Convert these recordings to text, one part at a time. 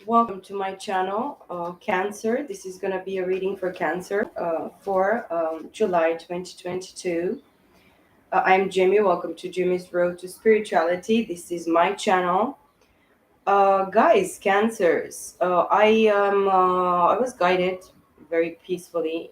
Welcome to my channel, Cancer. This is going to be a reading for Cancer for July 2022. I'm Jimmy. Welcome to Jimmy's Road to Spirituality. This is my channel. Guys, Cancers. I was guided very peacefully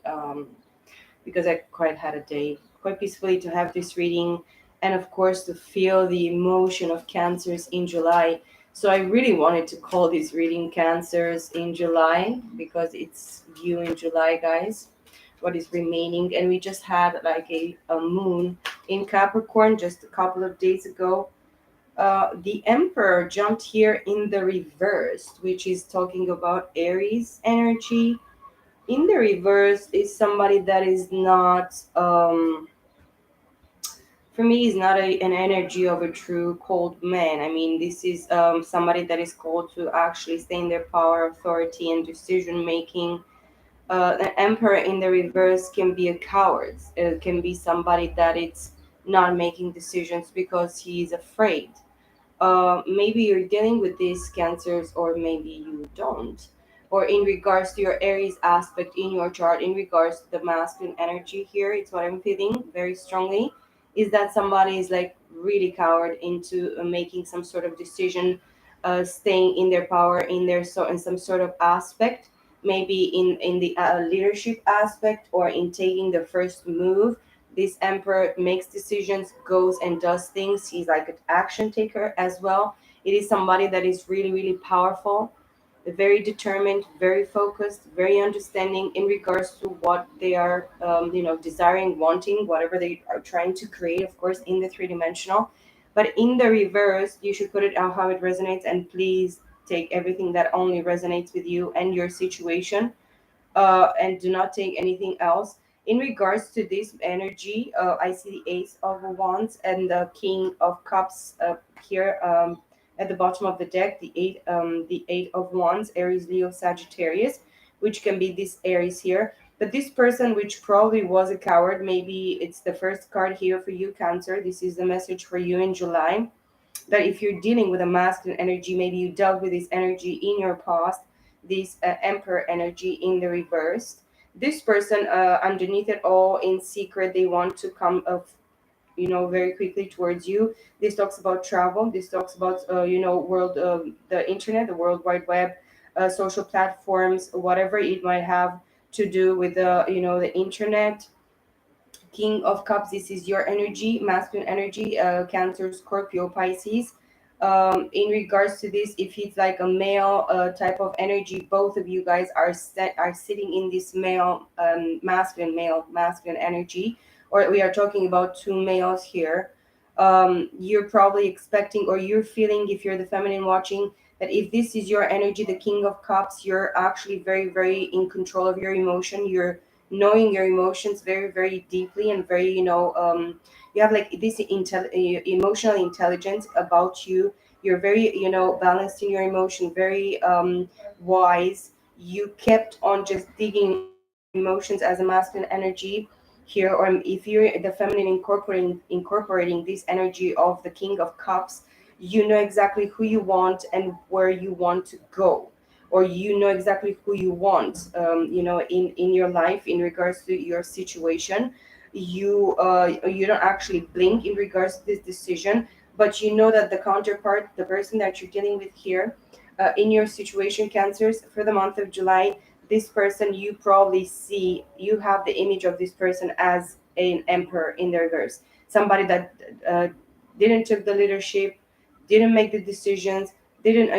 because I quite had a day, quite peacefully to have this reading, and of course to feel the emotion of Cancers in July. So I really wanted to call this reading Cancers in July because it's you in July, guys. What is remaining, and we just had like a moon in Capricorn just a couple of days ago. The Emperor jumped here in the reverse, which is talking about Aries energy. In the reverse is somebody that is not for me is not an energy of a true cold man. I mean, this is somebody that is called to actually stay in their power, authority, and decision making. An emperor in the reverse can be a coward. It can be somebody that it's not making decisions because he's afraid. Maybe you're dealing with these cancers, or maybe you don't. Or in regards to your Aries aspect in your chart, in regards to the masculine energy here, it's what I'm feeling very strongly. Is that somebody is like really coward into making some sort of decision, staying in their power, in their so in some sort of aspect, maybe in the leadership aspect, or in taking the first move. This emperor makes decisions, goes and does things. He's like an action taker as well. It is somebody that is really, really powerful, very determined, very focused, very understanding in regards to what they are, desiring, wanting, whatever they are trying to create, of course, in the three-dimensional. But in the reverse, you should put it out how it resonates, and please take everything that only resonates with you and your situation, and do not take anything else. In regards to this energy, I see the Ace of Wands and the King of Cups here at the bottom of the deck. The Eight of Wands, Aries, Leo, Sagittarius, which can be this Aries here. But this person, which probably was a coward, maybe it's the first card here for you, Cancer. This is the message for you in July, that if you're dealing with a masculine energy, maybe you dealt with this energy in your past, this emperor energy in the reverse. This person, underneath it all, in secret, they want to come of very quickly towards you. This talks about travel. This talks about world, the internet, the world wide web, social platforms, whatever it might have to do with the internet. King of Cups, this is your energy, masculine energy, Cancer, Scorpio, Pisces. In regards to this, if it's like a male type of energy, both of you guys are sitting in this male, masculine energy, or we are talking about two males here. You're probably expecting, or you're feeling, if you're the feminine watching, that if this is your energy, the King of Cups, you're actually very, very in control of your emotion. You're knowing your emotions very, very deeply, and very, you have like this emotional intelligence about you. You're very, balanced in your emotion, very wise. You kept on just digging emotions as a masculine energy here, or if you're the feminine incorporating this energy of the King of Cups, you know exactly who you want and where you want to go, or you know exactly who you want, in your life, in regards to your situation. You don't actually blink in regards to this decision, but you know that the counterpart, the person that you're dealing with here, in your situation, Cancers, for the month of July, this person, you probably see, you have the image of this person as an emperor in the reverse, somebody that didn't took the leadership, didn't make the decisions, didn't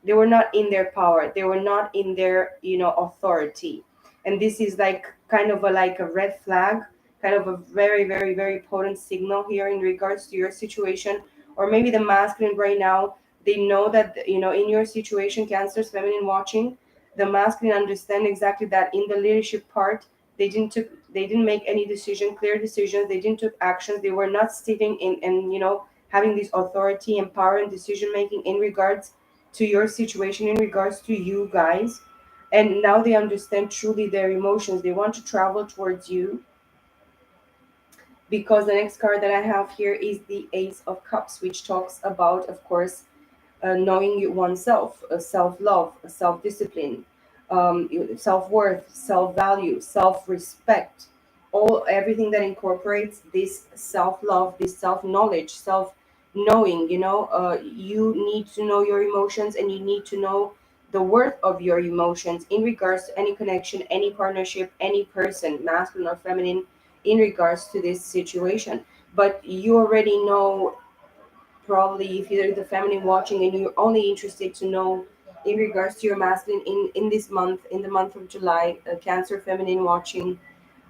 they were not in their power, they were not in their authority. And this is like kind of like a red flag, kind of a very, very, very potent signal here in regards to your situation. Or maybe the masculine right now, they know that in your situation, Cancers, feminine watching, the masculine understand exactly that in the leadership part, they didn't make any decision, clear decisions, they didn't took actions, they were not sitting in and having this authority and power and decision making in regards to your situation, in regards to you guys. And now they understand truly their emotions, they want to travel towards you, because the next card that I have here is the Ace of Cups, which talks about, of course, knowing oneself, self love, self discipline, self worth, self value, self respect, all everything that incorporates this self love, this self knowledge, self knowing. You need to know your emotions, and you need to know the worth of your emotions in regards to any connection, any partnership, any person, masculine or feminine, in regards to this situation. But you already know, probably, if you're the feminine watching and you're only interested to know in regards to your masculine in this month, in the month of July, Cancer feminine watching,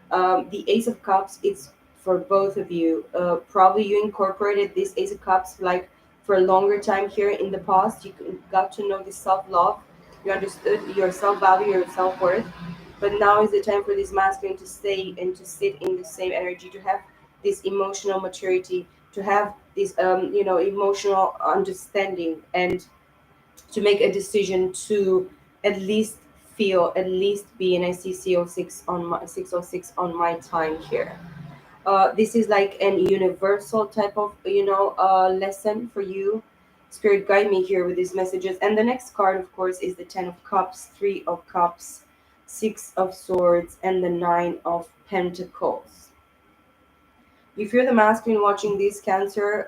the Ace of Cups, it's for both of you. Probably you incorporated this Ace of Cups like for a longer time here in the past. Got to know the self love, you understood your self value, your self worth. But now is the time for this masculine to stay and to sit in the same energy, to have this emotional maturity, to have this emotional understanding, and to make a decision to at least feel, at least be. And I see CO6 on my 606 on my time here. This is like an universal type of lesson for you. Spirit, guide me here with these messages. And the next card, of course, is the 10 of Cups, 3 of Cups, 6 of Swords, and the 9 of Pentacles. If you're the masculine watching this, Cancer,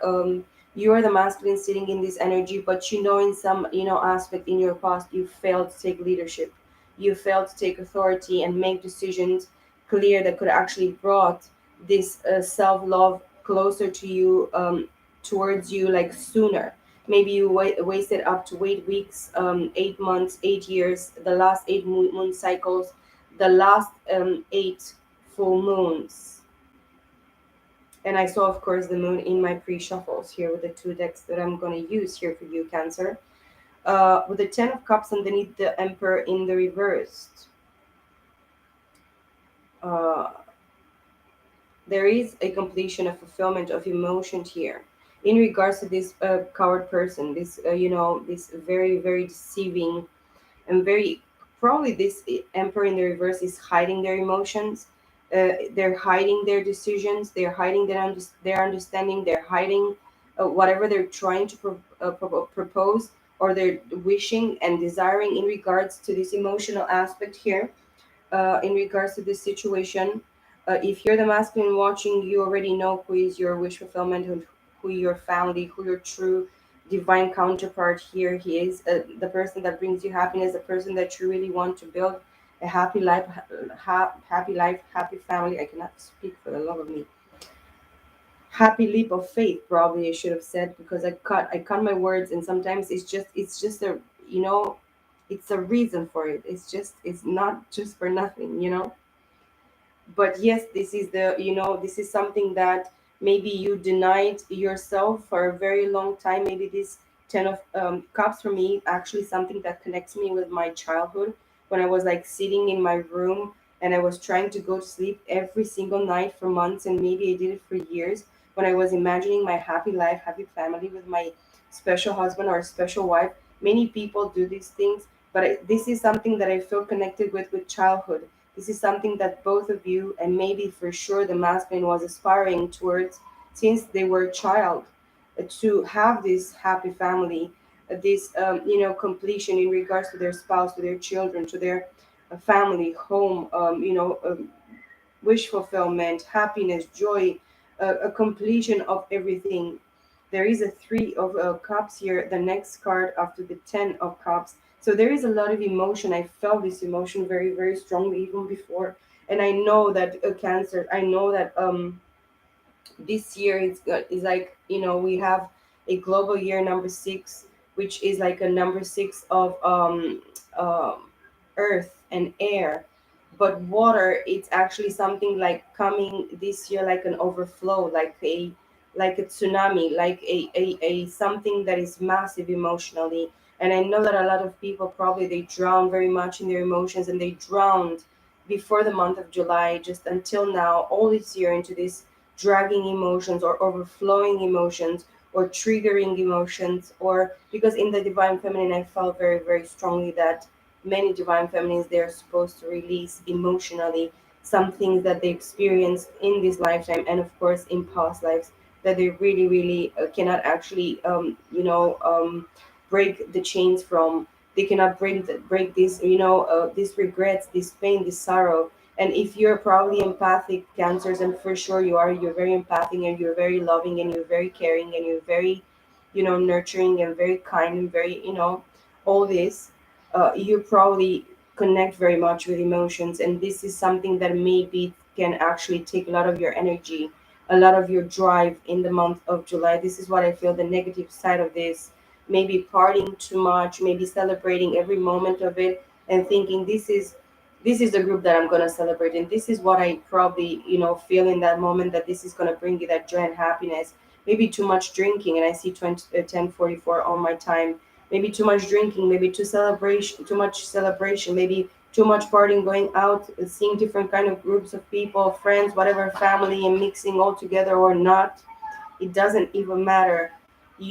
you are the masculine sitting in this energy, but in some aspect in your past you failed to take leadership, you failed to take authority and make decisions clear that could actually brought this self-love closer to you, towards you, like sooner. Maybe you wasted up to 8 weeks, 8 months, 8 years, the last 8 moon cycles, the last 8 full moons. And I saw, of course, the moon in my pre-shuffles here with the two decks that I'm going to use here for you, Cancer. With the 10 of Cups underneath the Emperor in the reversed. Uh, there is a completion, a fulfillment of emotion here. In regards to this coward person, this, this very, very deceiving and very, probably this Emperor in the reverse is hiding their emotions. They're hiding their decisions, they're hiding their understanding, they're hiding whatever they're trying to propose, or they're wishing and desiring in regards to this emotional aspect here. In regards to this situation, if you're the masculine watching, you already know who is your wish fulfillment, who your family, who your true divine counterpart here. He is the person that brings you happiness, the person that you really want to build a happy life, happy life, happy family. I cannot speak for the love of me. Happy leap of faith, probably I should have said, because I cut my words, and sometimes it's just a you know it's a reason for it. It's not just for nothing. But yes, this is something that maybe you denied yourself for a very long time. Maybe this 10 of Cups for me actually something that connects me with my childhood, when I was like sitting in my room and I was trying to go to sleep every single night for months, and maybe I did it for years, when I was imagining my happy life, happy family with my special husband or special wife. Many people do these things, but this is something that I feel connected with childhood. This is something that both of you, and maybe for sure the masculine, was aspiring towards since they were a child, to have this happy family, this completion in regards to their spouse, to their children, to their family, home, wish fulfillment, happiness, joy, a completion of everything. There is a 3 of Cups here, the next card after the 10 of Cups. So there is a lot of emotion. I felt this emotion very, very strongly even before. And I know that Cancer, I know that this year is like, we have a global year number 6, which is like a number 6 of um earth and air. But water, it's actually something like coming this year, like an overflow, like a tsunami, like a something that is massive emotionally. And I know that a lot of people, probably, they drown very much in their emotions, and they drowned before the month of July, just until now, all this year, into this dragging emotions or overflowing emotions or triggering emotions. Or because in the divine feminine, I felt very, very strongly that many divine feminines, they're supposed to release emotionally some things that they experienced in this lifetime, and of course in past lives, that they really, really cannot actually break the chains from. They cannot break this, these regrets, this pain, this sorrow. And if you're probably empathic cancers, and for sure you are, you're very empathic and you're very loving and you're very caring and you're very, nurturing and very kind and very, all this, you probably connect very much with emotions. And this is something that maybe can actually take a lot of your energy, a lot of your drive in the month of July. This is what I feel the negative side of this. Maybe partying too much, maybe celebrating every moment of it and thinking this is the group that I'm gonna celebrate, and this is what I probably, feel in that moment, that this is gonna bring you that joy and happiness. Maybe too much drinking, and I see 10:44 on my time. Maybe too much drinking, maybe too much celebration, maybe too much partying, going out, seeing different kind of groups of people, friends, whatever, family, and mixing all together or not. It doesn't even matter.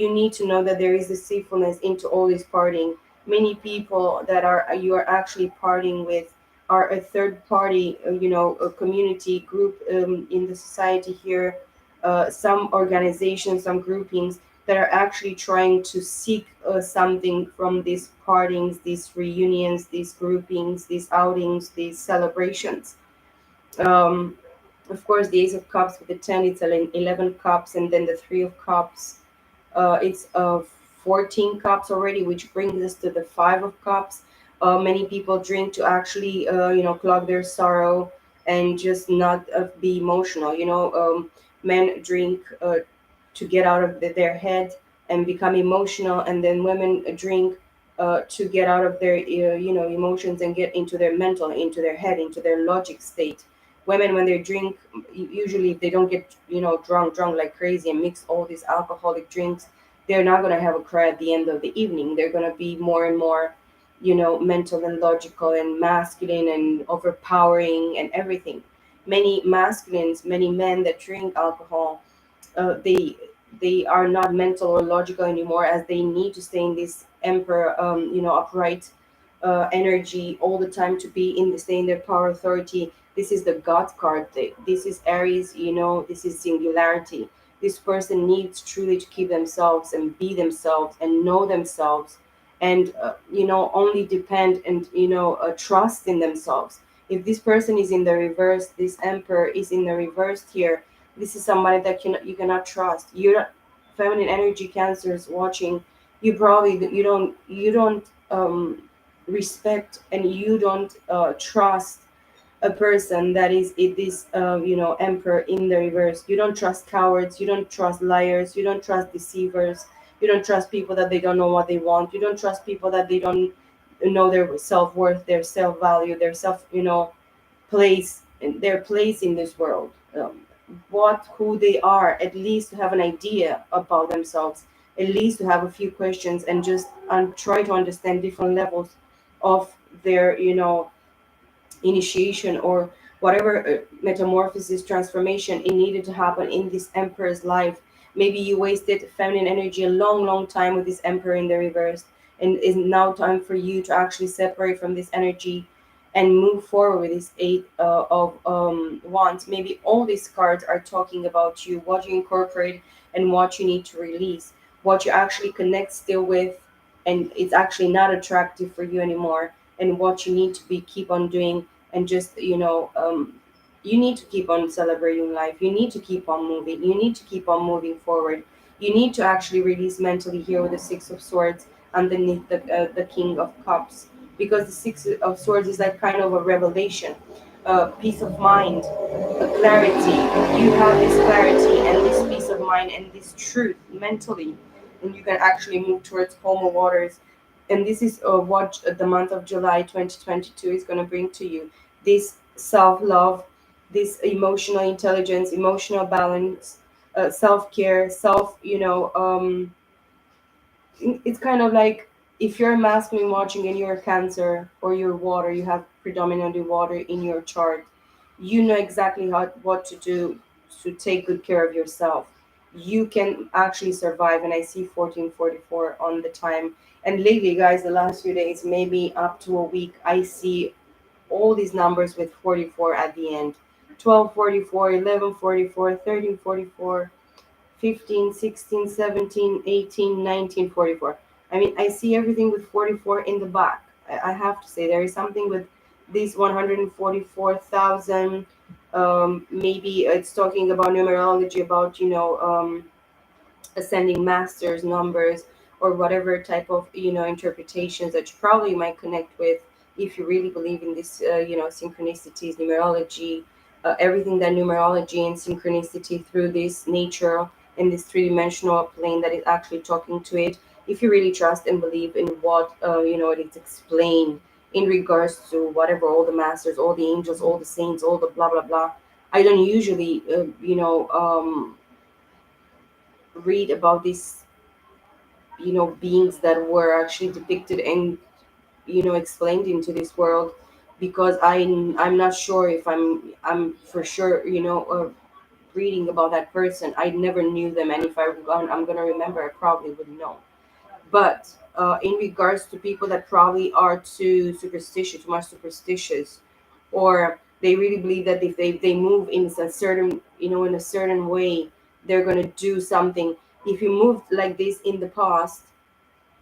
You need to know that there is deceitfulness into all this partying. Many people that are you are actually partying with are a third party, a community group, in the society here. Some organizations, some groupings that are actually trying to seek something from these partings, these reunions, these groupings, these outings, these celebrations. um, of course, the Ace of Cups with the 10, it's 11 cups, and then the Three of Cups, it's 14 cups already, which brings us to the Five of Cups. Many people drink to actually, clog their sorrow and just not be emotional. Men drink to get out of their head and become emotional, and then women drink to get out of their, emotions and get into their mental, into their head, into their logic state. Women, when they drink, usually if they don't get, drunk like crazy and mix all these alcoholic drinks, they're not going to have a cry at the end of the evening. They're going to be more and more, mental and logical and masculine and overpowering and everything. Many masculines, many men that drink alcohol, uh, they they are not mental or logical anymore, as they need to stay in this emperor, upright energy all the time, to be in the stay in their power authority. This is the God card. This is Aries. This is singularity. This person needs truly to keep themselves and be themselves and know themselves, and only depend and trust in themselves. If this person is in the reverse, this emperor is in the reverse here, this is somebody that you cannot trust. You're not, feminine energy cancers watching, you don't respect, and you don't trust a person that is in this emperor in the reverse. You don't trust cowards, you don't trust liars, you don't trust deceivers, you don't trust people that they don't know what they want, you don't trust people that they don't know their self-worth, their self-value, their self, place, their place in this world, what who they are, at least to have an idea about themselves, at least to have a few questions, and just try to understand different levels of their, initiation, or whatever metamorphosis, transformation it needed to happen in this emperor's life. Maybe you wasted feminine energy a long, long time with this emperor in the reverse, and it's now time for you to actually separate from this energy and move forward with this eight of wands. Maybe all these cards are talking about you, what you incorporate and what you need to release, what you actually connect still with, and it's actually not attractive for you anymore, and what you need to be keep on doing. And just, you need to keep on celebrating life, you need to keep on moving, you need to keep on moving forward. You need to actually release mentally here with the Six of Swords underneath the King of Cups, because the Six of Swords is like kind of a revelation, peace of mind, a clarity. You have this clarity and this peace of mind and this truth mentally, and you can actually move towards calmer waters. And this is what the month of July 2022 is going to bring to you: this self-love, this emotional intelligence, emotional balance, self-care, it's kind of like, if you're a masculine watching and you're a Cancer, or you're water, you have predominantly water in your chart, you know exactly what to do to take good care of yourself. You can actually survive. And I see 1444 on the time. And lately, guys, the last few days, maybe up to a week, I see all these numbers with 44 at the end: 1244, 1144, 1344, 15, 16, 17, 18, 19, 44. I mean, I see everything with 44 in the back. I have to say, there is something with these 144,000. Maybe it's talking about numerology, about, ascending masters numbers, or whatever type of, interpretations that you probably might connect with, if you really believe in this, synchronicities, numerology, everything that numerology and synchronicity through this nature and this three-dimensional plane that is actually talking to it. If you really trust and believe in what, it is explained in regards to whatever, all the masters, all the angels, all the saints, all the blah blah blah. I don't usually, read about these, beings that were actually depicted and, explained into this world, because I'm not sure if I'm for sure, reading about that person. I never knew them, and if I'm gonna remember, I probably would know. But in regards to people that probably are too superstitious, too much superstitious, or they really believe that if they move in a certain, in a certain way, they're gonna do something. If you moved like this in the past,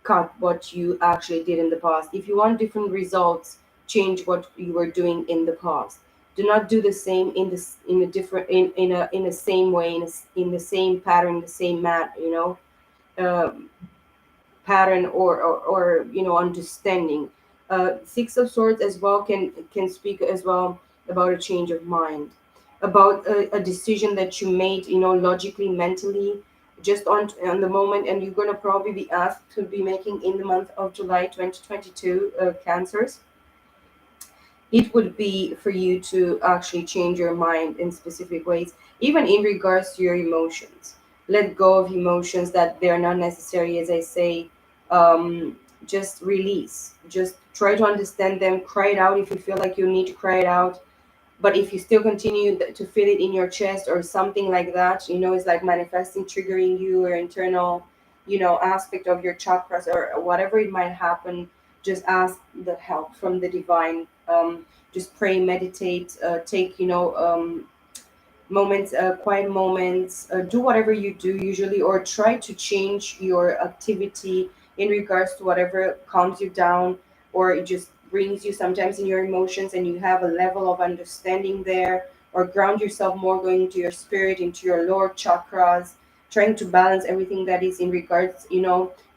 cut what you actually did in the past. If you want different results, change what you were doing in the past. Do not do the same in this, in a different, in a same way, in the same pattern, the same mat, um, pattern, or understanding. Six of Swords as well can speak as well about a change of mind, about a decision that you made, logically, mentally, just on the moment, and you're going to probably be asked to be making in the month of July 2022, Cancers. It would be for you to actually change your mind in specific ways, even in regards to your emotions. Let go of emotions that they're not necessary, as I say. Just release, just try to understand them, cry it out if you feel like you need to cry it out. But if you still continue to feel it in your chest or something like that, it's like manifesting, triggering you, or internal, aspect of your chakras, or whatever it might happen. Just ask the help from the divine. Just pray, meditate, take, moments, quiet moments, do whatever you do usually, or try to change your activity in regards to whatever calms you down, or it just brings you sometimes in your emotions, and you have a level of understanding there, or ground yourself more, going into your spirit, into your lower chakras, trying to balance everything that is in regards,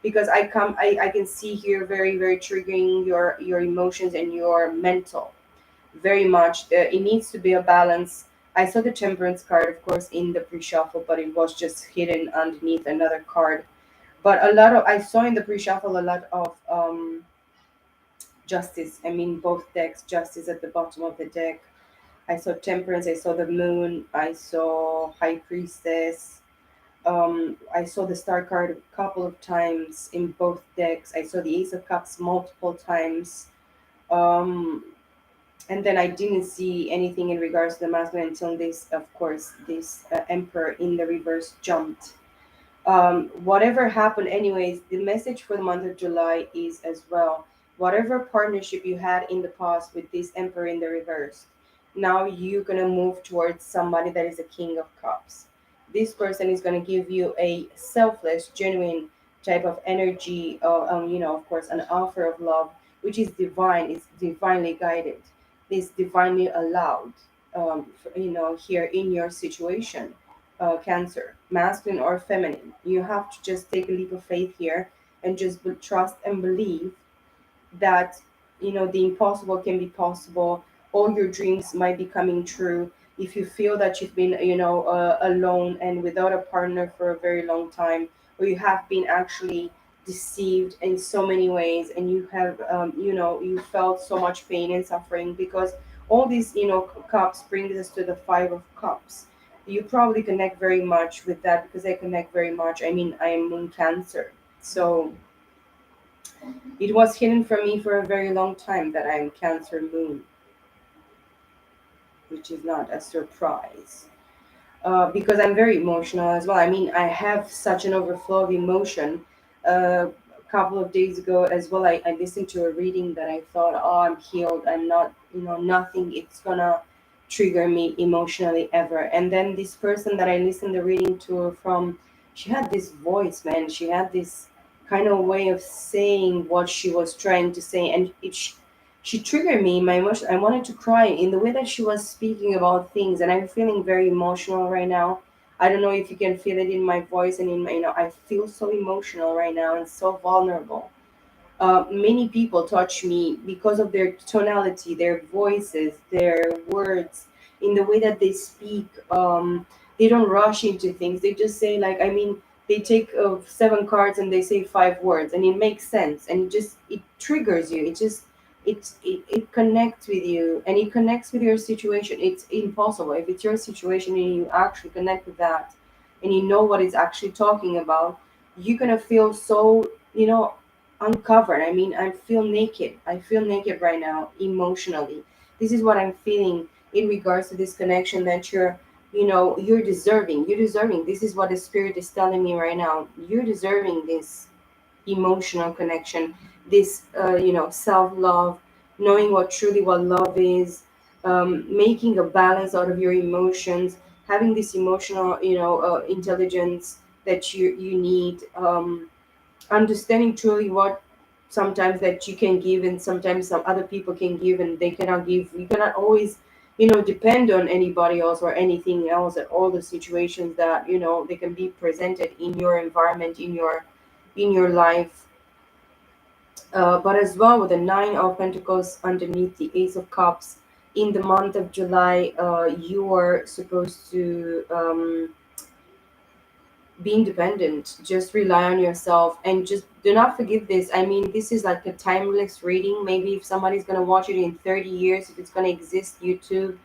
because I can see here very, very triggering your emotions and your mental, very much. It needs to be a balance. I saw the Temperance card, of course, in the pre-shuffle, but it was just hidden underneath another card. But a lot of, I saw in the pre-shuffle, a lot of Justice. I mean, both decks. Justice at the bottom of the deck. I saw Temperance. I saw the Moon. I saw High Priestess. I saw the Star card a couple of times in both decks. I saw the Ace of Cups multiple times. Um, and then I didn't see anything in regards to the masculine until this, of course, this Emperor in the reverse jumped. Whatever happened, anyways, the message for the month of July is as well, whatever partnership you had in the past with this Emperor in the reverse, now you're gonna move towards somebody that is a King of Cups. This person is gonna give you a selfless, genuine type of energy, of course, an offer of love, which is divine. It's divinely guided. It's divinely allowed. Here in your situation, Cancer, masculine or feminine. You have to just take a leap of faith here, and just trust and believe that, the impossible can be possible. All your dreams might be coming true. If you feel that you've been, alone and without a partner for a very long time, or you have been actually deceived in so many ways, and you have, you felt so much pain and suffering, because all these, cups brings us to the Five of Cups. You probably connect very much with that, because I connect very much. I mean, I am Moon Cancer, so it was hidden from me for a very long time that I'm Cancer Moon, which is not a surprise. Because I'm very emotional as well. I mean, I have such an overflow of emotion. A couple of days ago as well, I listened to a reading that I thought, oh, I'm healed. I'm not, nothing. It's gonna trigger me emotionally ever. And then this person that I listened the reading to from, she had this voice, man. She had this kind of way of saying what she was trying to say, and she triggered me in my emotion. I wanted to cry in the way that she was speaking about things, and I'm feeling very emotional right now. I don't know if you can feel it in my voice and in my, I feel so emotional right now and so vulnerable. Many people touch me because of their tonality, their voices, their words, in the way that they speak. They don't rush into things. They just say, like, I mean, they take seven cards and they say five words, and it makes sense, and it triggers you. It connects with you, and it connects with your situation. It's impossible if it's your situation and you actually connect with that, and you know what it's actually talking about. You're gonna feel so, uncovered. I mean, I feel naked. I feel naked right now emotionally. This is what I'm feeling in regards to this connection that you're deserving. You're deserving. This is what the spirit is telling me right now. You're deserving this emotional connection, this self-love, knowing what love is, making a balance out of your emotions, having this emotional, intelligence that you need. Understanding truly what sometimes that you can give and sometimes some other people can give and they cannot give. You cannot always depend on anybody else or anything else at all the situations that they can be presented in your environment, in your life. But as well, with the Nine of Pentacles underneath the Ace of Cups, in the month of July, you are supposed to be independent. Just rely on yourself and just do not forget this. I mean, this is like a timeless reading. Maybe if somebody's going to watch it in 30 years, if it's going to exist YouTube,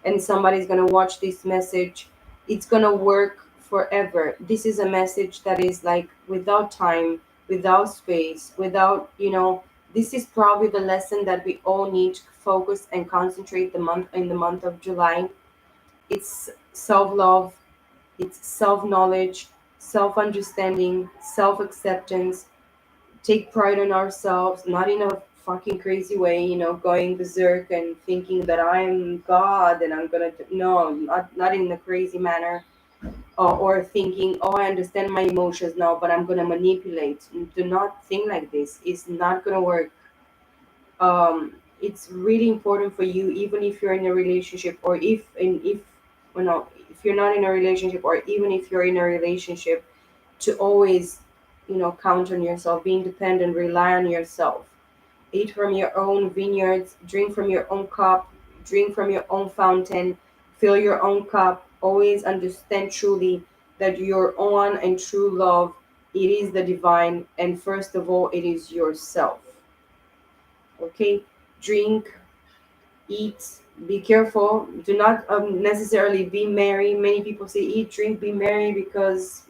and somebody's going to watch this message, it's going to work forever. This is a message that is like without time, without space, without, this is probably the lesson that we all need to focus and concentrate the month of July. It's self-love, it's self knowledge, self understanding, self acceptance. Take pride in ourselves, not in a fucking crazy way, going berserk and thinking that I'm God and I'm gonna. No, not in a crazy manner. Or thinking, oh, I understand my emotions now, but I'm gonna manipulate. Do not think like this. It's not gonna work. It's really important for you, even if you're in a relationship, or if if you're not in a relationship, or even if you're in a relationship, to always count on yourself, be independent, rely on yourself, eat from your own vineyards, drink from your own cup, drink from your own fountain, fill your own cup. Always understand truly that your own and true love, it is the divine, and first of all it is yourself. Okay, drink, eat, be careful. Do not necessarily be merry. Many people say eat, drink, be merry, because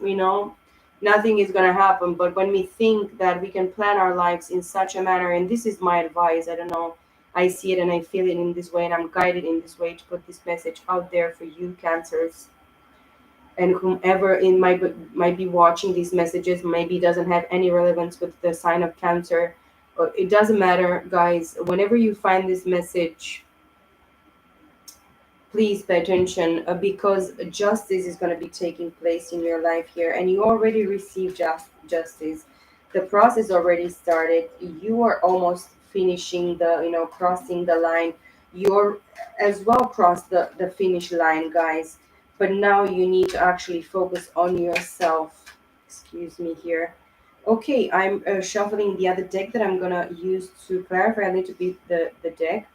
nothing is going to happen. But when we think that we can plan our lives in such a manner, and this is my advice, I don't know, I see it and I feel it in this way, and I'm guided in this way to put this message out there for you cancers, and whomever in might be watching these messages, maybe doesn't have any relevance with the sign of cancer. It doesn't matter, guys. Whenever you find this message, please pay attention, because justice is going to be taking place in your life here, and you already received justice. The process already started. You are almost finishing the, crossing the line. You're as well crossed the finish line, guys. But now you need to actually focus on yourself. Excuse me here. Okay, I'm shuffling the other deck that I'm gonna use to clarify a little bit the deck.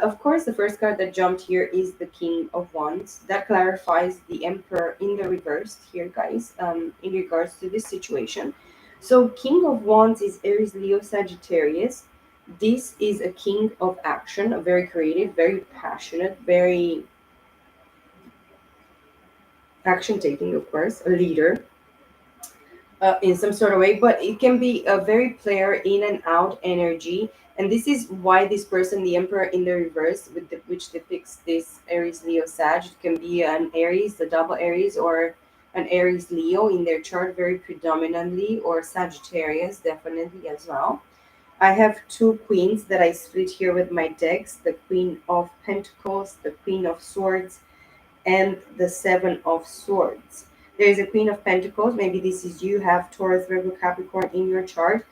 Of course, the first card that jumped here is the King of Wands. That clarifies the Emperor in the reverse here, guys, in regards to this situation. So, King of Wands is Aries, Leo, Sagittarius. This is a king of action, a very creative, very passionate, very action taking, of course, a leader in some sort of way, but it can be a very player in and out energy. And this is why this person, the Emperor in the reverse, which depicts this Aries, Leo, Sag, it can be an Aries, a double Aries, or an Aries, Leo in their chart very predominantly, or Sagittarius definitely as well. I have two queens that I split here with my decks, the Queen of Pentacles, the Queen of Swords, and the Seven of Swords. There is a Queen of Pentacles. Maybe this is you have Taurus, Virgo, Capricorn in your chart.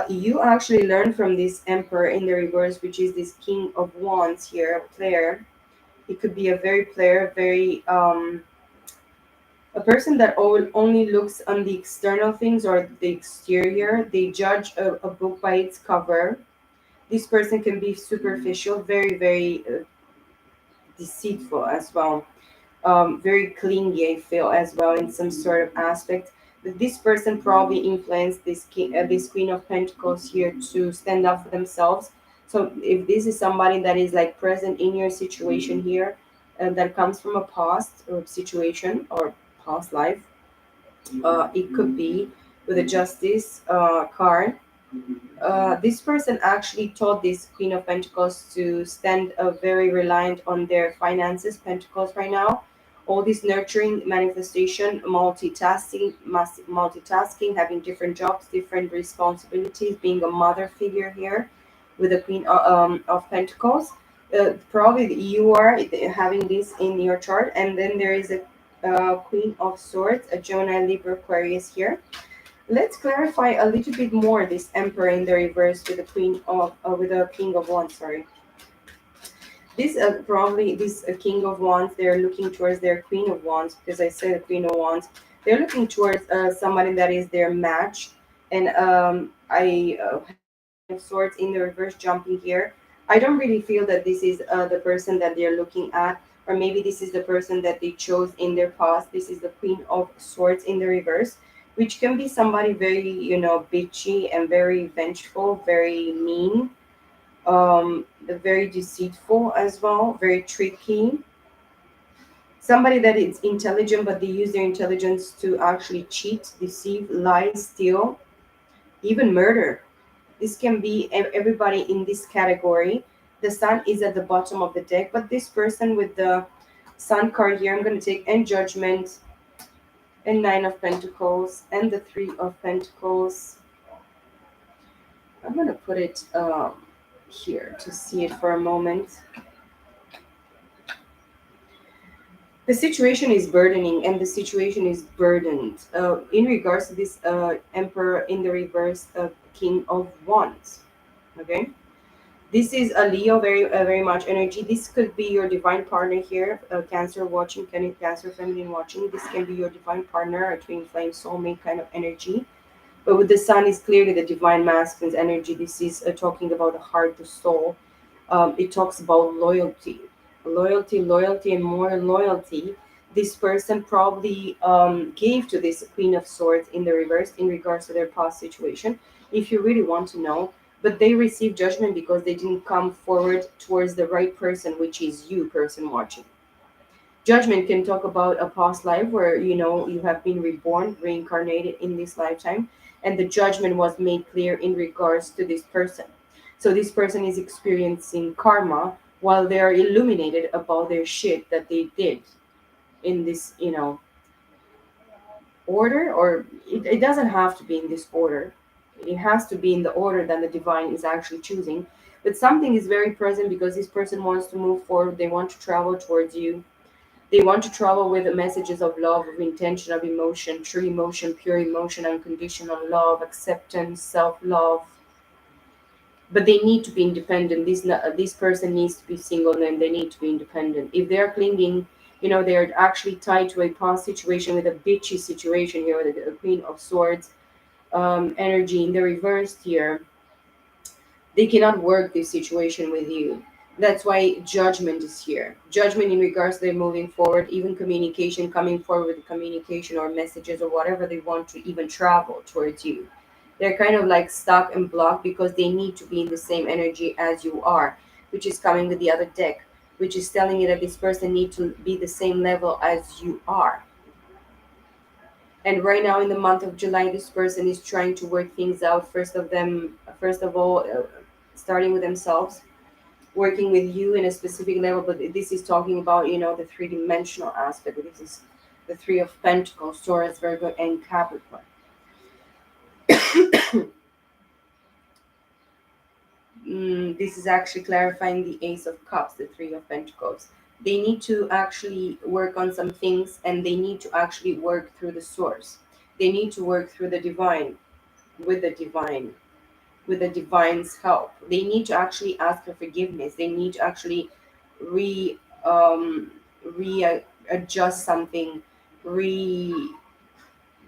You actually learn from this Emperor in the reverse, which is this King of Wands here, a player. It could be a very player, very a person that only looks on the external things or the exterior. They judge a book by its cover. This person can be superficial, very, very deceitful as well, very clingy, I feel, as well, in some sort of aspect. That this person probably influenced this Queen of Pentacles here to stand up for themselves. So if this is somebody that is like present in your situation here, that comes from a past or situation or past life, it could be with a Justice card. This person actually taught this Queen of Pentacles to stand very reliant on their finances, Pentacles right now. All this nurturing, manifestation, multitasking, having different jobs, different responsibilities, being a mother figure here with the Queen of Pentacles. Probably you are having this in your chart, and then there is a Queen of Swords, a Gemini, Libra, Aquarius here. Let's clarify a little bit more this Emperor in the reverse with the with the King of Wands. Sorry, this probably this King of Wands. They're looking towards their Queen of Wands because I said the Queen of Wands. They're looking towards somebody that is their match, and I have this Queen of Swords in the reverse jumping here. I don't really feel that this is the person that they're looking at, or maybe this is the person that they chose in their past. This is the Queen of Swords in the reverse, which can be somebody very, bitchy and very vengeful, very mean, very deceitful as well, very tricky. Somebody that is intelligent, but they use their intelligence to actually cheat, deceive, lie, steal, even murder. This can be everybody in this category. The sun is at the bottom of the deck, but this person with the sun card here, I'm going to take and judgment and nine of pentacles and the three of pentacles. I'm going to put it here to see it for a moment. The situation is burdening and the situation is burdened. In regards to this Emperor in the reverse, King of Wands. Okay. This is a Leo, very much energy. This could be your divine partner here. Cancer watching, Cancer feminine watching. This can be your divine partner, a twin flame soulmate kind of energy. But with the sun is clearly the divine masculine's energy. This is talking about the heart, the soul. It talks about loyalty, loyalty, and more loyalty. This person probably gave to this Queen of Swords in the reverse in regards to their past situation, if you really want to know. But they received judgment because they didn't come forward towards the right person, which is you, person watching. Judgment can talk about a past life where you have been reborn, reincarnated in this lifetime, and the judgment was made clear in regards to this person. So this person is experiencing karma while they are illuminated about their shit that they did in this, order, or it doesn't have to be in this order. It has to be in the order that the divine is actually choosing. But something is very present because this person wants to move forward. They want to travel towards you. They want to travel with the messages of love, of intention, of emotion, true emotion, pure emotion, unconditional love, acceptance, self-love. But they need to be independent. This person needs to be single and they need to be independent. If they're clinging, they're actually tied to a past situation with a bitchy situation here with the Queen of Swords energy in the reverse here. They cannot work this situation with you. That's why judgment is here. Judgment in regards to them moving forward, even communication, coming forward with communication or messages or whatever they want to even travel towards you. They're kind of like stuck and blocked because they need to be in the same energy as you are, which is coming with the other deck, which is telling you that this person needs to be the same level as you are. And right now in the month of July, this person is trying to work things out. First of all, starting with themselves, working with you in a specific level. But this is talking about the three-dimensional aspect. This is the three of Pentacles, Taurus, Virgo, and Capricorn. This is actually clarifying the Ace of Cups, the Three of Pentacles. They need to actually work on some things, and they need to actually work through the source. They need to work through the divine, with the divine, with the divine's help. They need to actually ask for forgiveness. They need to actually re readjust something, re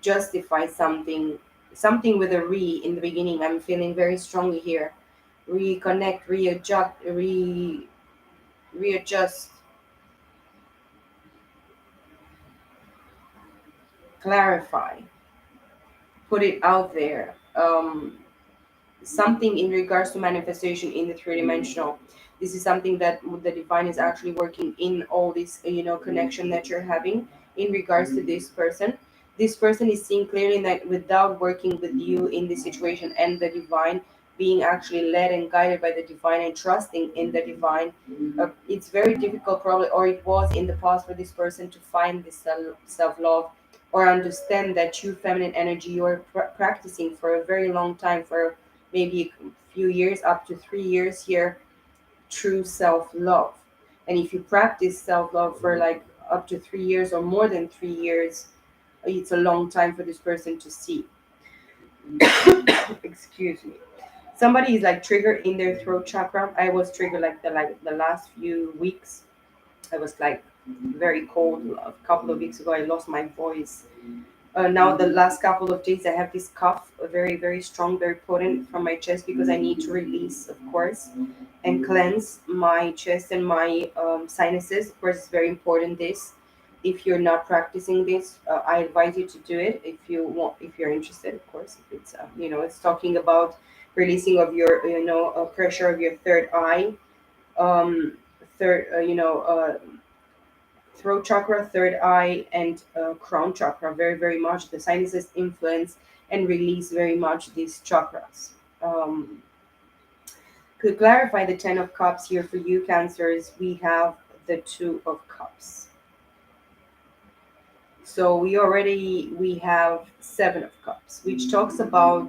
justify something, something with a re in the beginning. I'm feeling very strongly here. Reconnect, readjust, readjust, clarify, put it out there. Something in regards to manifestation in the three-dimensional. This is something that the divine is actually working in all this, connection that you're having in regards to this person. This person is seeing clearly that without working with you in this situation, and the divine, being actually led and guided by the divine and trusting in the divine, it's very difficult, probably, or it was in the past, for this person to find this self-love, or understand that true feminine energy you are practicing for a very long time, for maybe a few years, up to 3 years here. True self-love. And if you practice self-love for like up to 3 years or more than 3 years, it's a long time for this person to see. Excuse me. Somebody is like triggered in their throat chakra. I was triggered like the last few weeks. I was like very cold a couple of weeks ago. I lost my voice. Now the last couple of days I have this cough, very very strong, very potent, from my chest, because I need to release, of course, and cleanse my chest and my sinuses. Of course, it's very important. This, if you're not practicing this, I advise you to do it if you want, if you're interested. Of course, if it's it's talking about releasing of your pressure of your third eye, um, third throat chakra, third eye, and crown chakra. Very, very much the sinuses influence and release very much these chakras. Um, to clarify the 10 of cups here for you, cancers, we have the 2 of cups. So we have 7 of cups, which talks about,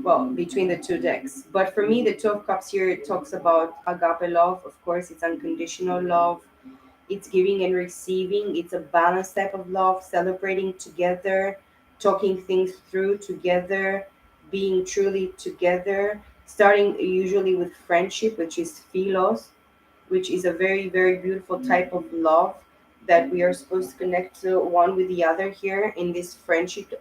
well, between the two decks. But for me, the 2 of cups here, it talks about agape love. Of course, it's unconditional love. It's giving and receiving. It's a balanced type of love, celebrating together, talking things through together, being truly together, starting usually with friendship, which is philos, which is a very, very beautiful type of love that we are supposed to connect to one with the other here in this friendship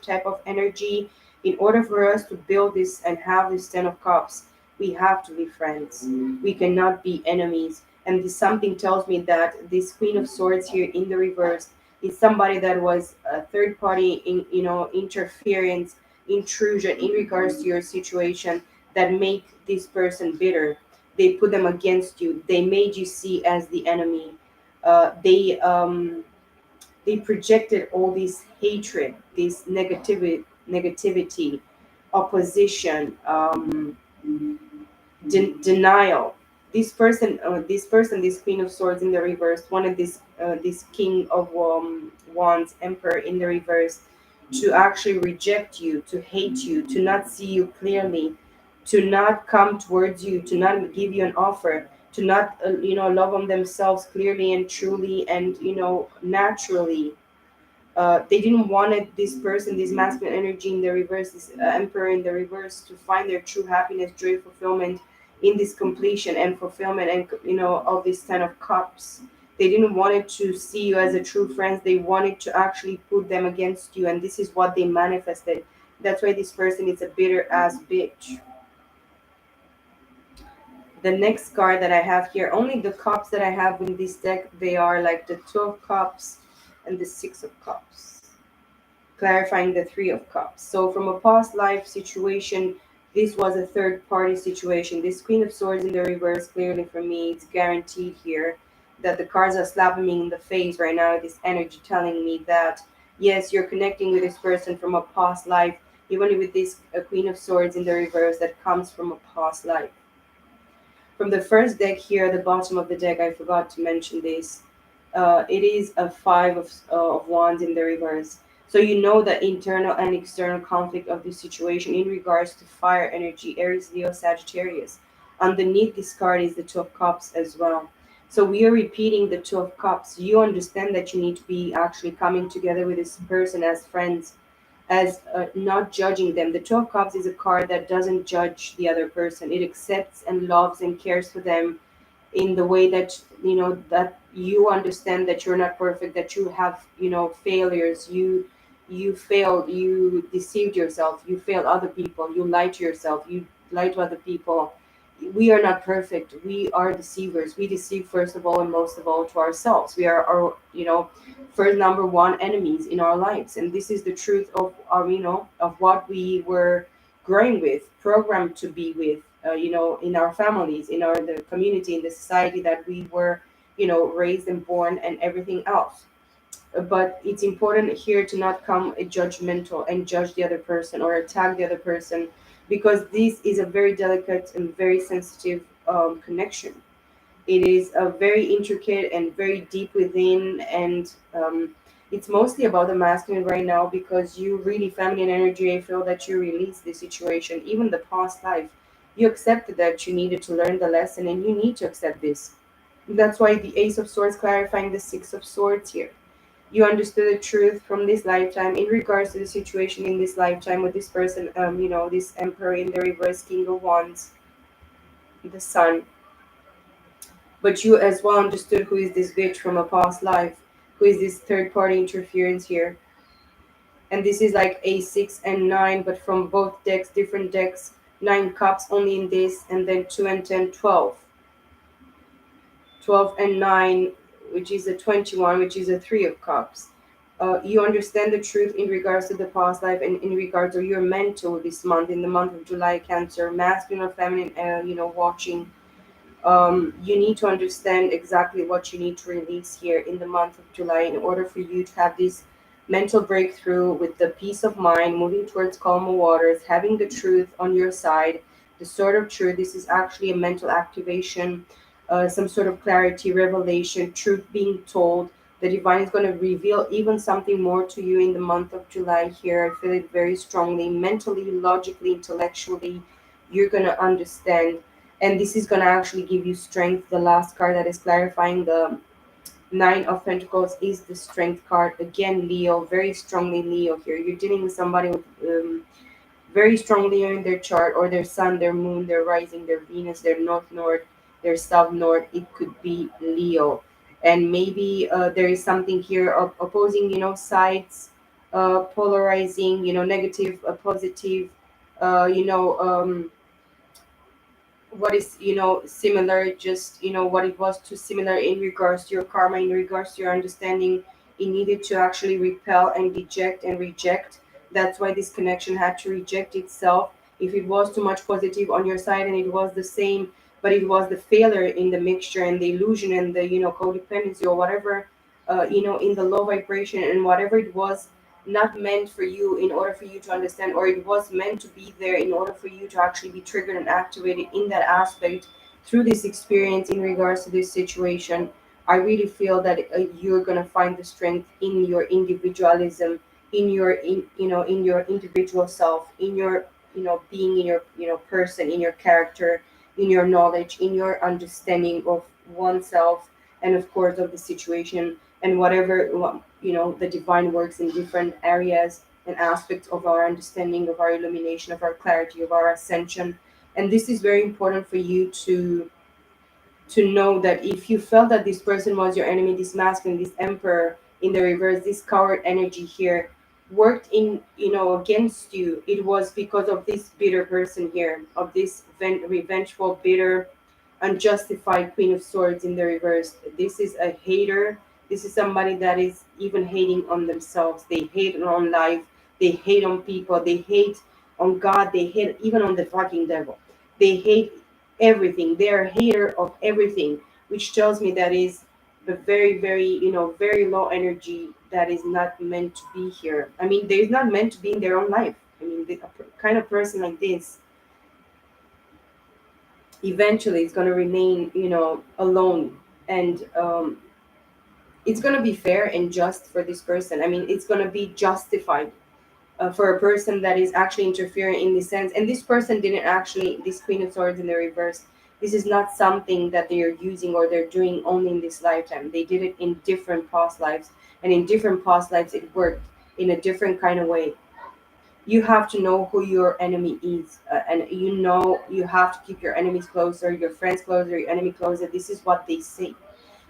type of energy. In order for us to build this and have this 10 of cups, we have to be friends. We cannot be enemies. And this something tells me that this queen of swords here in the reverse is somebody that was a third party in, interference, intrusion in regards to your situation, that make this person bitter. They put them against you. They made you see as the enemy. They projected all this hatred, this negativity, opposition, denial. This queen of swords in the reverse, wanted this king of wands, emperor in the reverse, to actually reject you, to hate you, to not see you clearly, to not come towards you, to not give you an offer, to not love on themselves clearly and truly and naturally. They didn't wanted this person, this masculine energy in the reverse, this emperor in the reverse, to find their true happiness, joy, fulfillment in this completion and fulfillment, and of this 10 of cups. They didn't want it to see you as a true friend. They wanted to actually put them against you, and this is what they manifested. That's why this person is a bitter ass bitch. The next card that I have here, only the cups that I have in this deck, they are like the 2 of cups and the 6 of cups, clarifying the 3 of cups. So from a past life situation, this was a third party situation. This queen of swords in the reverse, clearly for me, it's guaranteed here that the cards are slapping me in the face right now. This energy telling me that yes, you're connecting with this person from a past life, even with this queen of swords in the reverse that comes from a past life. From the first deck here, the bottom of the deck, I forgot to mention this. It is a 5 of wands in the reverse. So you know the internal and external conflict of this situation in regards to fire energy, Aries, Leo, Sagittarius. Underneath this card is the 2 of cups as well. So we are repeating the Two of Cups. You understand that you need to be actually coming together with this person as friends, as not judging them. The Two of Cups is a card that doesn't judge the other person. It accepts and loves and cares for them in the way that that you understand that you're not perfect, that you have failures. You failed, you deceived yourself, you failed other people, you lied to yourself, you lied to other people. We are not perfect, we are deceivers. We deceive first of all and most of all to ourselves. We are our first number one enemies in our lives, and this is the truth of our of what we were growing with, programmed to be with, in our families, in our the community, in the society that we were, raised and born, and everything else. But it's important here to not come judgmental and judge the other person or attack the other person, because this is a very delicate and very sensitive connection. It is a very intricate and very deep within, and it's mostly about the masculine right now, because you really feminine energy. I feel that you release the situation, even the past life. You accepted that you needed to learn the lesson, and you need to accept this. That's why the Ace of Swords clarifying the Six of Swords here. You understood the truth from this lifetime in regards to the situation in this lifetime with this person, this Emperor in the reverse, King of Wands, the Sun. But you as well understood who is this bitch from a past life, who is this third party interference here. And this is like a 6 and 9, but from both decks, different decks. 9 cups only in this, and then 2 and 10, 12. 12 and 9, which is a 21, which is a Three of Cups. You understand the truth in regards to the past life, and in regards to your mental this month, in the month of July, Cancer, masculine or feminine, watching. You need to understand exactly what you need to release here in the month of July in order for you to have this mental breakthrough with the peace of mind, moving towards calmer waters, having the truth on your side, the sort of truth. This is actually a mental activation, some sort of clarity, revelation, truth being told. The divine is going to reveal even something more to you in the month of July here. I feel it very strongly, mentally, logically, intellectually. You're going to understand, and this is going to actually give you strength. The last card that is clarifying the Nine of Pentacles is the strength card again. Leo, very strongly Leo here. You're dealing with somebody with very strong Leo in their chart, or their sun, their moon, their rising, their Venus, their north node, their south node. It could be Leo, and maybe there is something here of opposing sides, polarizing, negative, positive, uh, you know um, what is similar, just what it was too similar in regards to your karma, in regards to your understanding. It needed to actually repel and deject and reject. That's why this connection had to reject itself. If it was too much positive on your side, and it was the same, but it was the failure in the mixture and the illusion and the codependency or whatever, in the low vibration, and whatever it was not meant for you in order for you to understand, or it was meant to be there in order for you to actually be triggered and activated in that aspect through this experience in regards to this situation. I really feel that you're going to find the strength in your individualism, in your in your individual self, in your being, in your person, in your character, in your knowledge, in your understanding of oneself, and of course of the situation, and whatever the divine works in different areas and aspects of our understanding, of our illumination, of our clarity, of our ascension. And this is very important for you to know that if you felt that this person was your enemy, this masculine, this emperor in the reverse, this coward energy here worked in against you, it was because of this bitter person here, of this revengeful, bitter, unjustified Queen of Swords in the reverse. This is a hater. This is somebody that is even hating on themselves. They hate on life. They hate on people. They hate on God. They hate even on the fucking devil. They hate everything. They are a hater of everything, which tells me that is the very, very, very low energy that is not meant to be here. I mean, they're not meant to be in their own life. I mean, kind of person like this eventually is going to remain, alone. And it's going to be fair and just for this person. I mean, it's going to be justified for a person that is actually interfering in this sense. And this person didn't actually, this Queen of Swords in the reverse, This is not something that they are using or they're doing only in this lifetime. They did it in different past lives, and in different past lives, it worked in a different kind of way. You have to know who your enemy is, and you know you have to keep your enemies closer, your friends closer, your enemy closer. This is what they say.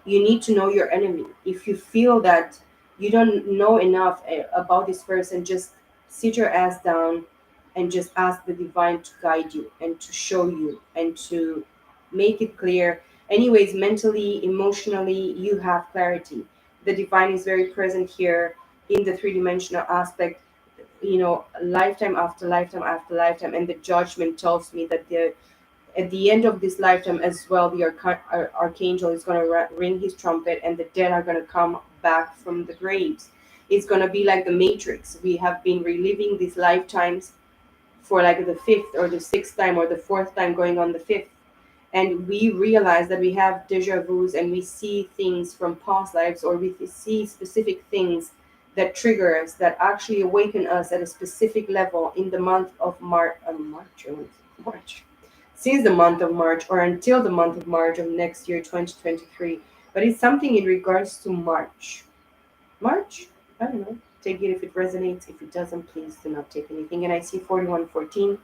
You need to know your enemy. If you feel that you don't know enough about this person, just sit your ass down and just ask the divine to guide you and to show you and to make it clear. Anyways, mentally, emotionally, you have clarity. The divine is very present here in the three-dimensional aspect, lifetime after lifetime after lifetime. And the judgment tells me that at the end of this lifetime as well, the archangel is going to ring his trumpet, and the dead are going to come back from the graves. It's going to be like the Matrix. We have been reliving these lifetimes for like the fifth or the sixth time or the fourth time going on the fifth. And we realize that we have deja vus, and we see things from past lives, or we see specific things that trigger us, that actually awaken us at a specific level in the month of March, since the month of March or until the month of March of next year, 2023. But it's something in regards to March. March? I don't know. Take it if it resonates. If it doesn't, please do not take anything. And I see 4114.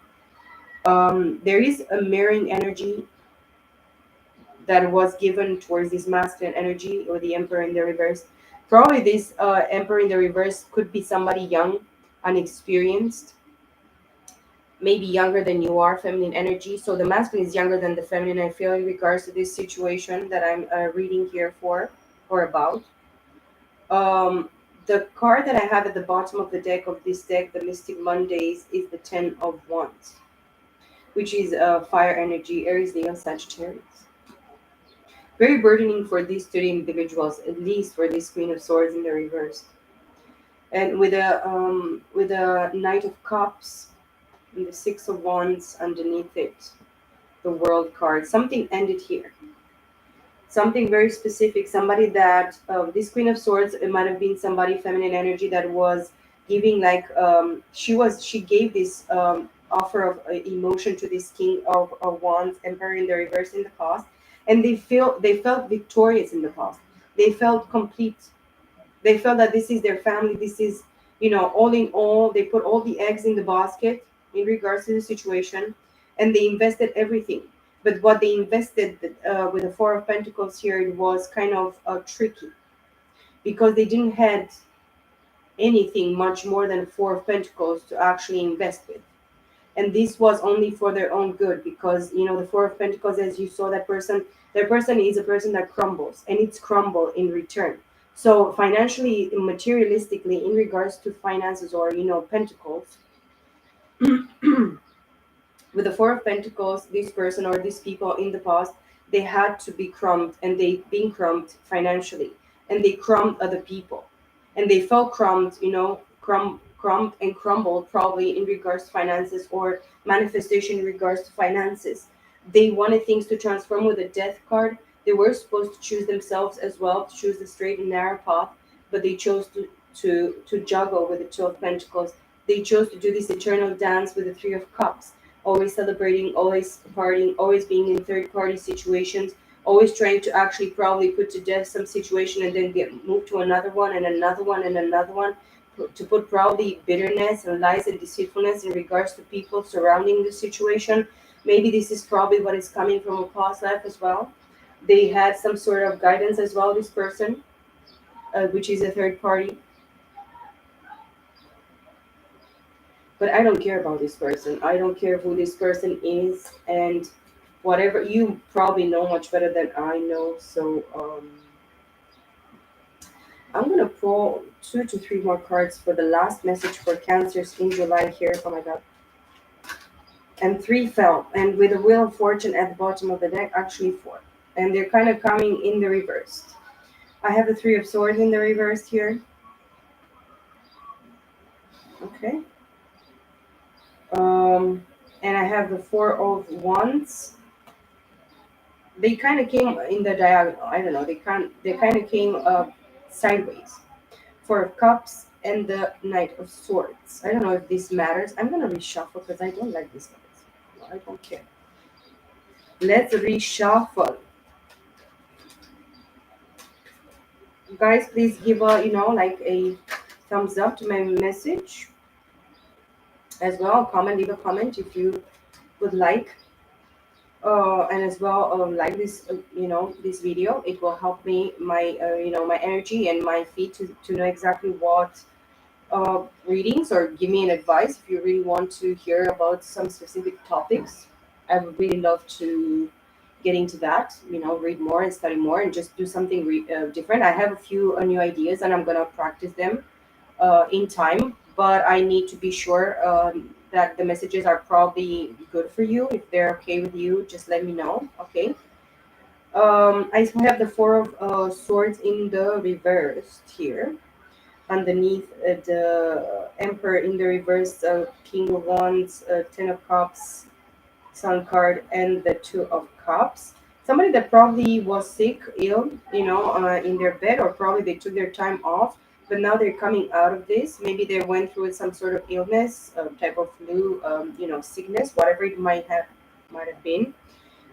There is a mirroring energy that was given towards this masculine energy, or the emperor in the reverse. Probably this emperor in the reverse could be somebody young, unexperienced, maybe younger than you are, feminine energy. So the masculine is younger than the feminine, I feel, in regards to this situation that I'm reading here for or about. The card that I have at the bottom of the deck of this deck, the Mystic Mondays, is the Ten of Wands, which is fire energy, Aries, Leo, Sagittarius. Very burdening for these three individuals, at least for this Queen of Swords in the reverse. And with a Knight of Cups and the Six of Wands underneath it, the World card. Something ended here. Something very specific. Somebody that this Queen of Swords, it might have been somebody feminine energy that was giving like she gave this offer of emotion to this King of Wands, Emperor in the reverse in the past, and they felt victorious in the past. They felt complete. They felt that this is their family. This is, all in all, they put all the eggs in the basket in regards to the situation, and they invested everything. But what they invested with the Four of Pentacles here, it was kind of tricky, because they didn't had anything much more than Four of Pentacles to actually invest with. And this was only for their own good, because the Four of Pentacles, as you saw, that person is a person that crumbles, and it's crumble in return. So financially, materialistically, in regards to finances, or pentacles, with the Four of Pentacles, this person or these people in the past, they had to be crumbed, and they've been crumbed financially, and they crumbed other people, and they felt crumbed, crumbed and crumbled, probably in regards to finances or manifestation in regards to finances. They wanted things to transform with a Death card. They were supposed to choose themselves as well, to choose the straight and narrow path, but they chose to juggle with the Two of Pentacles. They chose to do this eternal dance with the Three of Cups, always celebrating, always partying, always being in third party situations, always trying to actually probably put to death some situation, and then get moved to another one and another one and another one, to put probably bitterness and lies and deceitfulness in regards to people surrounding the situation. Maybe this is probably what is coming from a past life as well. They had some sort of guidance as well, this person, which is a third party. But I don't care about this person. I don't care who this person is, and whatever, you probably know much better than I know. So I'm gonna pull 2 to 3 more cards for the last message for Cancers in July here. Oh my god. And three fell, and with the Wheel of Fortune at the bottom of the deck, actually four. And they're kind of coming in the reverse. I have the Three of Swords in the reverse here. Okay. And I have the Four of Wands. They kind of came in the diagonal. I don't know. They kind of came sideways. Four of Cups and the Knight of Swords. I don't know if this matters. I'm gonna reshuffle because I don't like this cards. I don't care. Let's reshuffle. Guys, please give a, like a thumbs up to my message as well. Comment, leave a comment if you would like. And as well, like this, this video. It will help me, my energy and my feet to know exactly what readings, or give me an advice if you really want to hear about some specific topics. I would really love to get into that, read more and study more and just do something different. I have a few new ideas and I'm going to practice them in time, but I need to be sure that the messages are probably good for you. If they're okay with you, just let me know. Okay. I have the Four of Swords in the reversed here. Underneath the Emperor in the reverse, King of Wands, Ten of Cups, Sun card, and the Two of Cups. Somebody that probably was sick, ill, in their bed, or probably they took their time off, but now they're coming out of this. Maybe they went through some sort of illness, type of flu, sickness, whatever it might have been.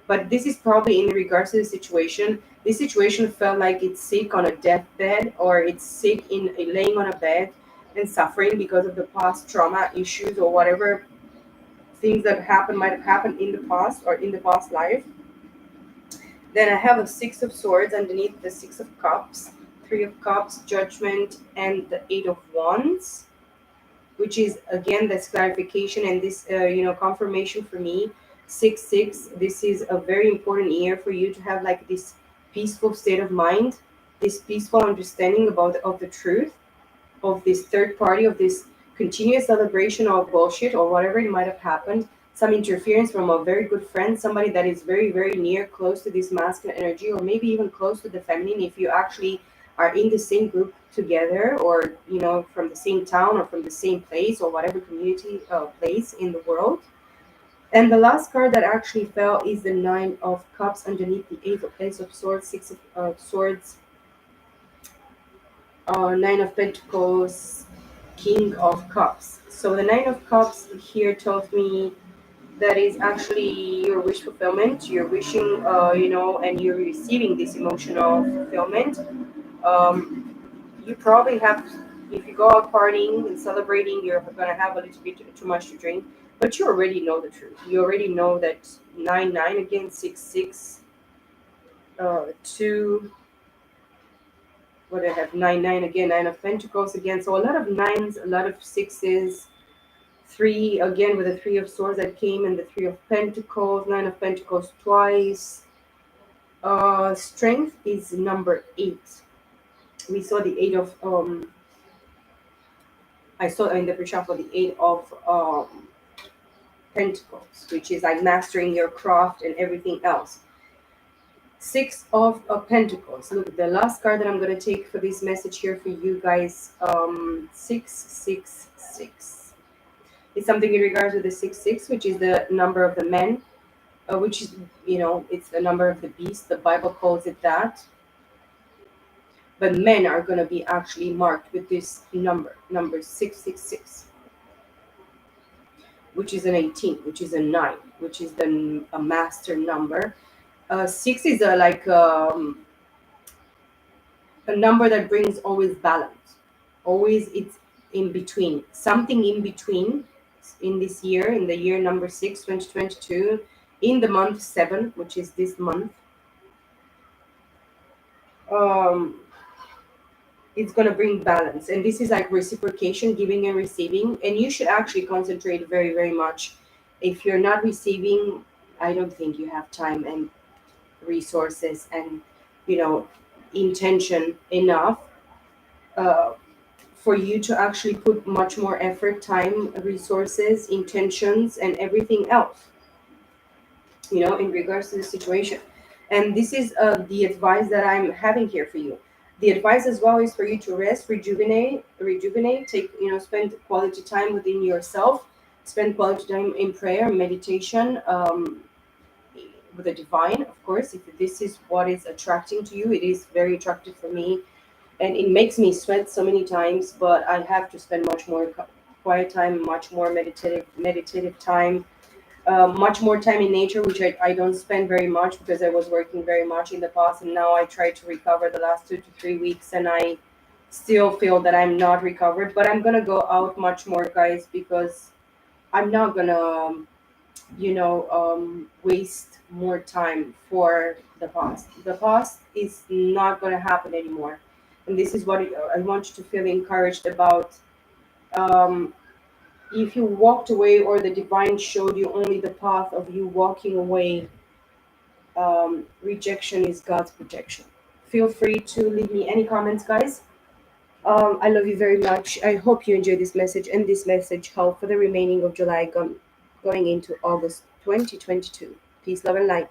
But this is probably in regards to the situation. This situation felt like it's sick on a deathbed, or it's sick in laying on a bed and suffering because of the past trauma issues, or whatever things that happened might have happened in the past or in the past life. Then I have a Six of Swords underneath the Six of Cups, Three of Cups, Judgment, and the Eight of Wands, which is again this clarification and this confirmation for me. 6 6, this is a very important year for you to have like this peaceful state of mind, this peaceful understanding of the truth, of this third party, of this continuous celebration of bullshit or whatever it might have happened, some interference from a very good friend, somebody that is very, very near, close to this masculine energy, or maybe even close to the feminine, if you actually are in the same group together, or from the same town or from the same place or whatever community place in the world. And the last card that actually fell is the Nine of Cups underneath the Ace of Swords, Six of Swords, Nine of Pentacles, King of Cups. So the Nine of Cups here tells me that is actually your wish fulfillment. You're wishing, and you're receiving this emotional fulfillment. You probably have, if you go out partying and celebrating, you're gonna have a little bit too much to drink. But you already know the truth. You already know that 9 9 again, 6 6, 2. What I have 9 9 again, Nine of Pentacles again. So a lot of nines, a lot of sixes, three again with the Three of Swords that came, and the Three of Pentacles, Nine of Pentacles twice. Strength is number 8. We saw the eight of I saw in the pre-shuffle the Eight of Pentacles, which is like mastering your craft and everything else. Six of Pentacles. Look, the last card that I'm going to take for this message here for you guys, 666. It's something in regards to the 6 6, which is the number of the men, which is, it's the number of the beast. The Bible calls it that. But men are going to be actually marked with this number 666, which is an 18, which is a 9, which is a master number. Six is a number that brings always balance. Always it's in between. Something in between in this year, in the year number 6, 2022, in the month 7, which is this month. It's going to bring balance, and this is like reciprocation, giving and receiving, and you should actually concentrate very, very much. If you're not receiving, I don't think you have time and resources and intention enough uh, for you to actually put much more effort, time, resources, intentions, and everything else, in regards to the situation. And this is the advice that I'm having here for you. The advice as well is for you to rest, rejuvenate, take, spend quality time within yourself, spend quality time in prayer, meditation, with the divine, of course. If this is what is attracting to you, it is very attractive for me, and it makes me sweat so many times. But I have to spend much more quiet time, much more meditative time, much more time in nature, which I don't spend very much because I was working very much in the past, and now I try to recover the last 2 to 3 weeks, and I still feel that I'm not recovered. But I'm gonna go out much more, guys, because I'm not gonna, waste more time for the past. The past is not gonna happen anymore, and this is what I want you to feel encouraged about. Um, if you walked away or the divine showed you only the path of you walking away, rejection is God's protection. Feel free to leave me any comments, guys. I love you very much. I hope you enjoyed this message, and this message helped for the remaining of July going into August 2022. Peace, love, and light.